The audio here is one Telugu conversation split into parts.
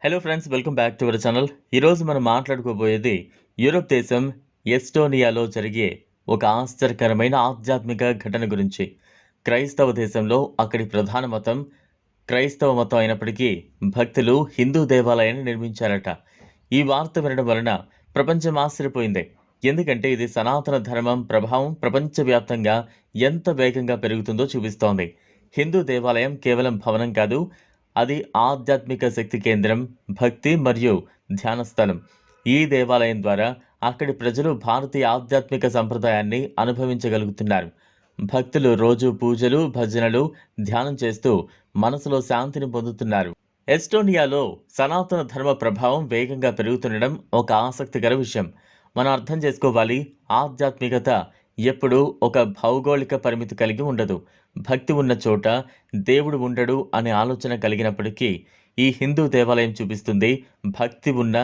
Hello friends, welcome back to our channel. ఈరోజు మనం మాట్లాడుకోబోయేది యూరోప్ దేశం ఎస్టోనియాలో జరిగే ఒక ఆశ్చర్యకరమైన ఆధ్యాత్మిక ఘటన గురించి. క్రైస్తవ దేశంలో అక్కడి ప్రధాన మతం క్రైస్తవ మతం అయినప్పటికీ భక్తులు హిందూ దేవాలయాన్ని నిర్మించారట. ఈ వార్త వినడం వలన ప్రపంచం ఆశ్చర్యపోయింది. ఎందుకంటే ఇది సనాతన ధర్మం ప్రభావం ప్రపంచవ్యాప్తంగా ఎంత వేగంగా పెరుగుతుందో చూపిస్తోంది. హిందూ దేవాలయం కేవలం భవనం కాదు, అది ఆధ్యాత్మిక శక్తి కేంద్రం, భక్తి మరియు ధ్యాన స్థలం. ఈ దేవాలయం ద్వారా అక్కడి ప్రజలు భారతీయ ఆధ్యాత్మిక సంప్రదాయాన్ని అనుభవించగలుగుతున్నారు. భక్తులు రోజు పూజలు, భజనలు, ధ్యానం చేస్తూ మనసులో శాంతిని పొందుతున్నారు. ఎస్టోనియాలో సనాతన ధర్మ ప్రభావం వేగంగా పెరుగుతుండడం ఒక ఆసక్తికర విషయం. మనం అర్థం చేసుకోవాలి, ఆధ్యాత్మికత ఎప్పుడూ ఒక భౌగోళిక పరిమితి కలిగి ఉండదు. భక్తి ఉన్న చోట దేవుడు ఉండడు అనే ఆలోచన కలిగినప్పటికీ ఈ హిందూ దేవాలయం చూపిస్తుంది, భక్తి ఉన్న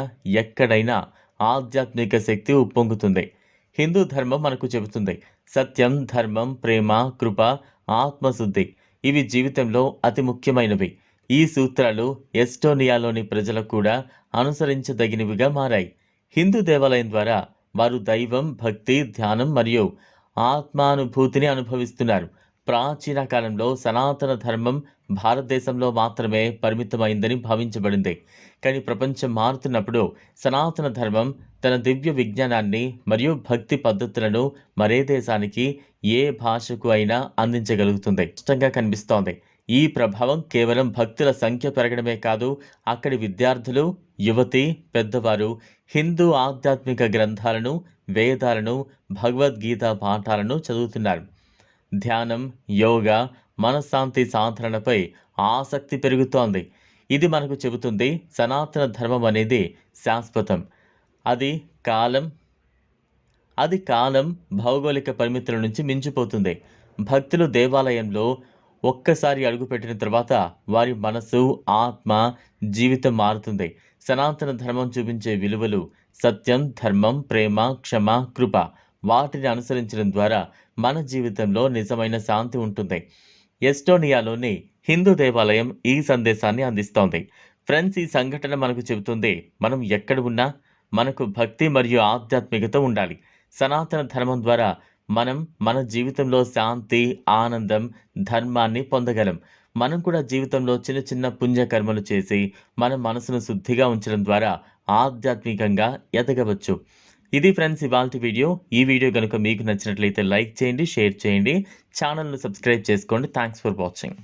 ఎక్కడైనా ఆధ్యాత్మిక శక్తి ఉప్పొంగుతుంది. హిందూ ధర్మం మనకు చెబుతుంది, సత్యం, ధర్మం, ప్రేమ, కృప, ఆత్మశుద్ధి ఇవి జీవితంలో అతి ముఖ్యమైనవి. ఈ సూత్రాలు ఎస్టోనియాలోని ప్రజలకు కూడా అనుసరించదగినవిగా మారాయి. హిందూ దేవాలయం ద్వారా వారు దైవం, భక్తి, ధ్యానం మరియు ఆత్మానుభూతిని అనుభవిస్తున్నారు. ప్రాచీన కాలంలో సనాతన ధర్మం భారతదేశంలో మాత్రమే పరిమితమైందని భావించబడింది. కానీ ప్రపంచం మారుతున్నప్పుడు సనాతన ధర్మం తన దివ్య విజ్ఞానాన్ని మరియు భక్తి పద్ధతులను మరే దేశానికి, ఏ భాషకు అయినా అందించగలుగుతుంది. స్పష్టంగా కనిపిస్తోంది. ఈ ప్రభావం కేవలం భక్తుల సంఖ్య పెరగడమే కాదు, అక్కడి విద్యార్థులు, యువతి, పెద్దవారు హిందూ ఆధ్యాత్మిక గ్రంథాలను, వేదాలను, భగవద్గీత పాఠాలను చదువుతున్నారు. ధ్యానం, యోగా, మనశ్శాంతి సాధనలపై ఆసక్తి పెరుగుతోంది. ఇది మనకు చెబుతుంది, సనాతన ధర్మం అనేది శాశ్వతం. అది కాలం అది కాలం భౌగోళిక పరిమితుల నుంచి మించిపోతుంది. భక్తులు దేవాలయంలో ఒక్కసారి అడుగుపెట్టిన తర్వాత వారి మనసు, ఆత్మ, జీవితం మారుతుంది. సనాతన ధర్మం చూపించే విలువలు సత్యం, ధర్మం, ప్రేమ, క్షమ, కృప వాటిని అనుసరించడం ద్వారా మన జీవితంలో నిజమైన శాంతి ఉంటుంది. ఎస్టోనియాలోని హిందూ దేవాలయం ఈ సందేశాన్ని అందిస్తోంది. ఫ్రెండ్స్, ఈ సంఘటన మనకు చెబుతుంది, మనం ఎక్కడ ఉన్నా మనకు భక్తి మరియు ఆధ్యాత్మికత ఉండాలి. సనాతన ధర్మం ద్వారా మనం మన జీవితంలో శాంతి, ఆనందం, ధర్మాన్ని పొందగలం. మనం కూడా జీవితంలో చిన్న చిన్న పుణ్యకర్మలు చేసి మన మనసును శుద్ధిగా ఉంచడం ద్వారా ఆధ్యాత్మికంగా ఎదగవచ్చు. ఇది ఫ్రెండ్స్ ఇవాల్టి వీడియో. ఈ వీడియో కనుక మీకు నచ్చినట్లయితే లైక్ చేయండి, షేర్ చేయండి, ఛానల్ను సబ్స్క్రైబ్ చేసుకోండి. Thanks for watching.